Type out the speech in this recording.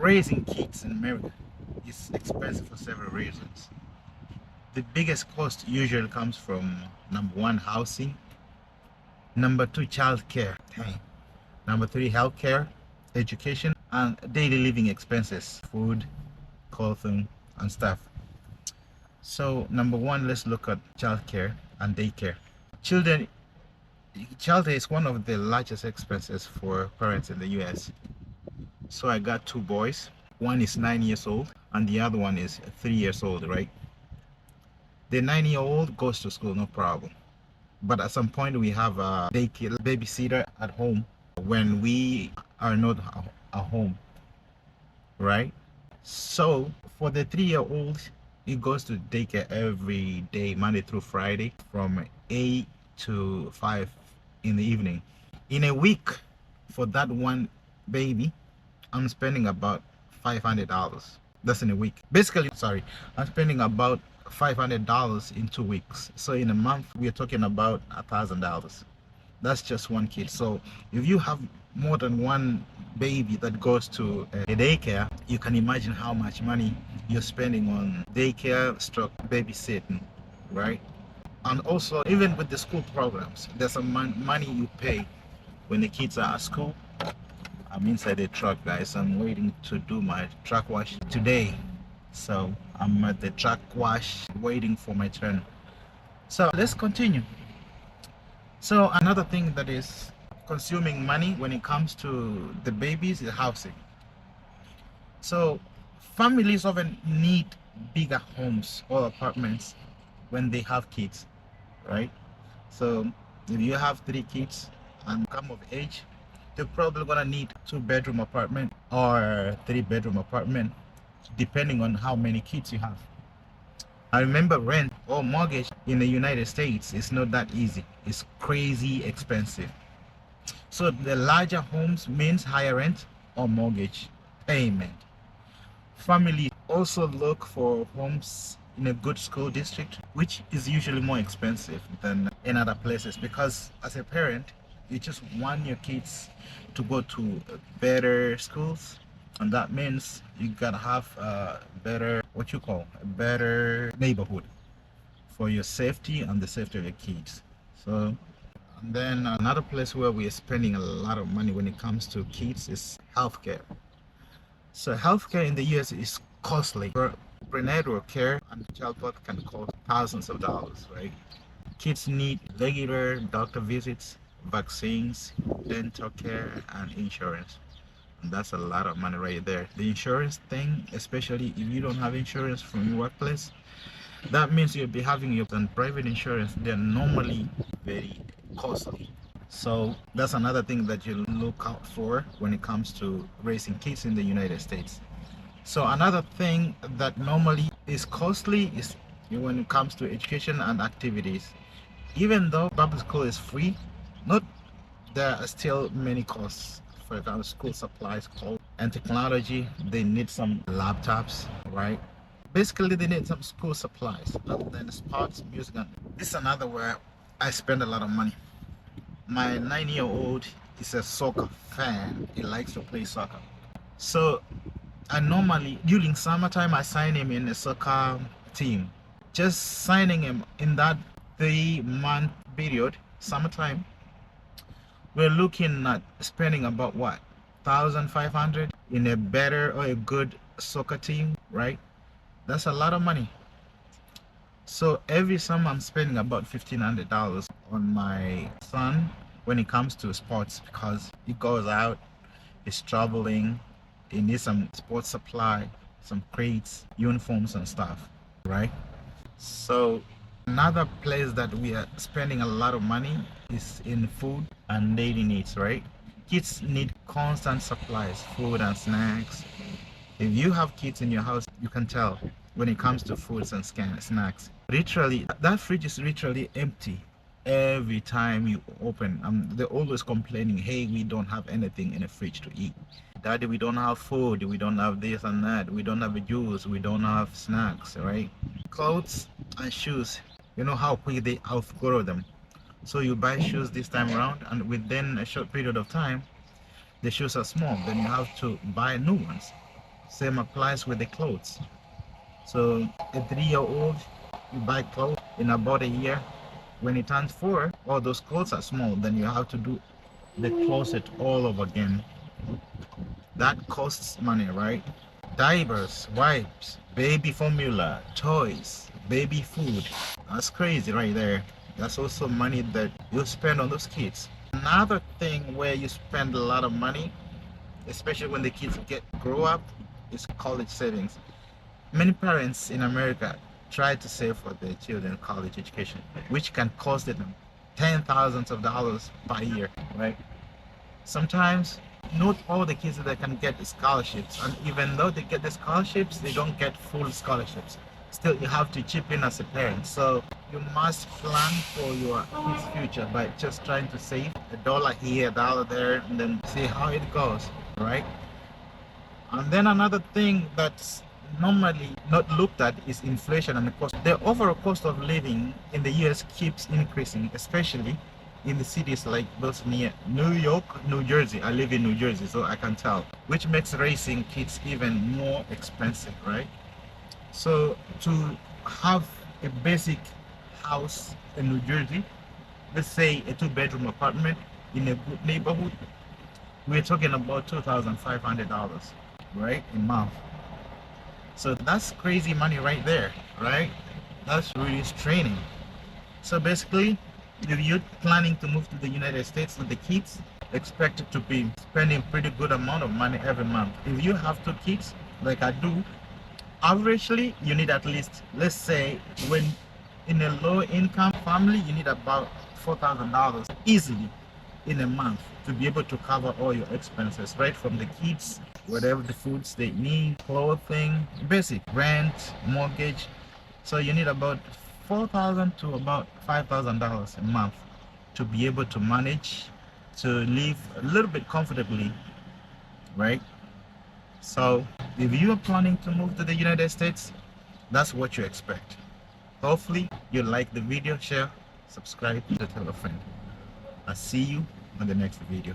Raising kids in America is expensive for several reasons. The biggest cost usually comes from number one, housing, number two, child care, number three, healthcare, education, and daily living expenses, food, clothing, and stuff. So, number one, let's look at child care and daycare. Children, Childcare is one of the largest expenses for parents in the US. So I got two boys. One is 9 years old and the other one is 3 years old, right? The 9-year-old goes to school, no problem. But at some point we have a daycare babysitter at home when we are not at home, right? So for the 3-year-old, he goes to daycare every day, Monday through Friday, from 8 to 5 in the evening. In a week, for that one baby, I'm spending about $500. That's in a week. Basically, sorry, I'm spending about $500 in 2 weeks. So in a month, we are talking about $1,000. That's just one kid. So if you have more than one baby that goes to a daycare, you can imagine how much money you're spending on daycare stroke babysitting, right? And also, even with the school programs, there's some money you pay when the kids are at school. I'm inside the truck, guys. I'm waiting to do my truck wash today. So I'm at the truck wash waiting for my turn. So let's continue. So another thing that is consuming money when it comes to the babies is housing. So families often need bigger homes or apartments when they have kids, right? So if you have 3 kids and come of age, they're probably gonna need 2-bedroom apartment or 3-bedroom apartment, depending on how many kids you have. I remember rent or mortgage in the United States is not that easy. It's crazy expensive. So the larger homes means higher rent or mortgage payment. Families also look for homes in a good school district, which is usually more expensive than in other places, because as a parent, you just want your kids to go to better schools, and that means you gotta have a better, a better neighborhood for your safety and the safety of your kids. So, and then another place where we are spending a lot of money when it comes to kids is healthcare. So healthcare in the US is costly. For prenatal care and childbirth can cost thousands of dollars, right? Kids need regular doctor visits, vaccines, dental care, and insurance. And that's a lot of money right there. The insurance thing, especially if you don't have insurance from your workplace, that means you'll be having your own private insurance. They're normally very costly. So that's another thing that you look out for when it comes to raising kids in the United States. So another thing that normally is costly is when it comes to education and activities. Even though public school is free, not there are still many costs. For example, school supplies, clothes, and technology. They need some laptops, right? Basically, they need some school supplies. Other than sports, music, and this is another where I spend a lot of money. My 9-year-old is a soccer fan. He likes to play soccer. So I normally, during summertime, I sign him in a soccer team. Just signing him in that 3-month period, summertime, we're looking at spending about what, 1,500 in a better or a good soccer team, right? That's a lot of money. So every summer I'm spending about $1,500 on my son when it comes to sports, because he goes out, he's traveling, he needs some sports supply, some crates, uniforms and stuff, right? So another place that we are spending a lot of money is in food and daily needs, right? Kids need constant supplies, food and snacks. If you have kids in your house, you can tell when it comes to foods and snacks. Literally, that fridge is literally empty every time you open. They're always complaining, hey, we don't have anything in the fridge to eat. Daddy, we don't have food, we don't have this and that, we don't have a juice, we don't have snacks, right? Clothes and shoes, you know how quick they outgrow them. So you buy shoes this time around, and within a short period of time, the shoes are small. Then you have to buy new ones. Same applies with the clothes. So a 3-year-old, you buy clothes in about a year. When he turns 4, all those clothes are small. Then you have to do the closet all over again. That costs money, right? Diapers, wipes, baby formula, toys, baby food. That's crazy right there. That's also money that you spend on those kids. Another thing where you spend a lot of money, especially when the kids grow up, is college savings. Many parents in America try to save for their children college education, which can cost them $10,000s of dollars per year, right? Sometimes not all the kids that can get the scholarships, and even though they get the scholarships, they don't get full scholarships. Still, you have to chip in as a parent. So you must plan for your kids' future by just trying to save a dollar here, a dollar there, and then see how it goes, right? And then another thing that's normally not looked at is inflation and the cost. The overall cost of living in the US keeps increasing, especially in the cities like those near New York, New Jersey. I live in New Jersey, so I can tell, which makes raising kids even more expensive, right? So to have a basic house in New Jersey, let's say a 2-bedroom apartment in a good neighborhood, we're talking about $2,500, right, a month. So that's crazy money right there, right? That's really straining. So basically, if you're planning to move to the United States with the kids, expect to be spending pretty good amount of money every month. If you have 2 kids, like I do, averagely you need at least, let's say, when in a low income family, you need about $4,000 easily in a month to be able to cover all your expenses, right from the kids, whatever the foods they need, clothing, basic rent, mortgage. So you need about $4,000 to about $5,000 a month to be able to manage to live a little bit comfortably, right? So if you are planning to move to the United States, that's what you expect. Hopefully you like the video, share, subscribe, to tell a friend. I'll see you on the next video.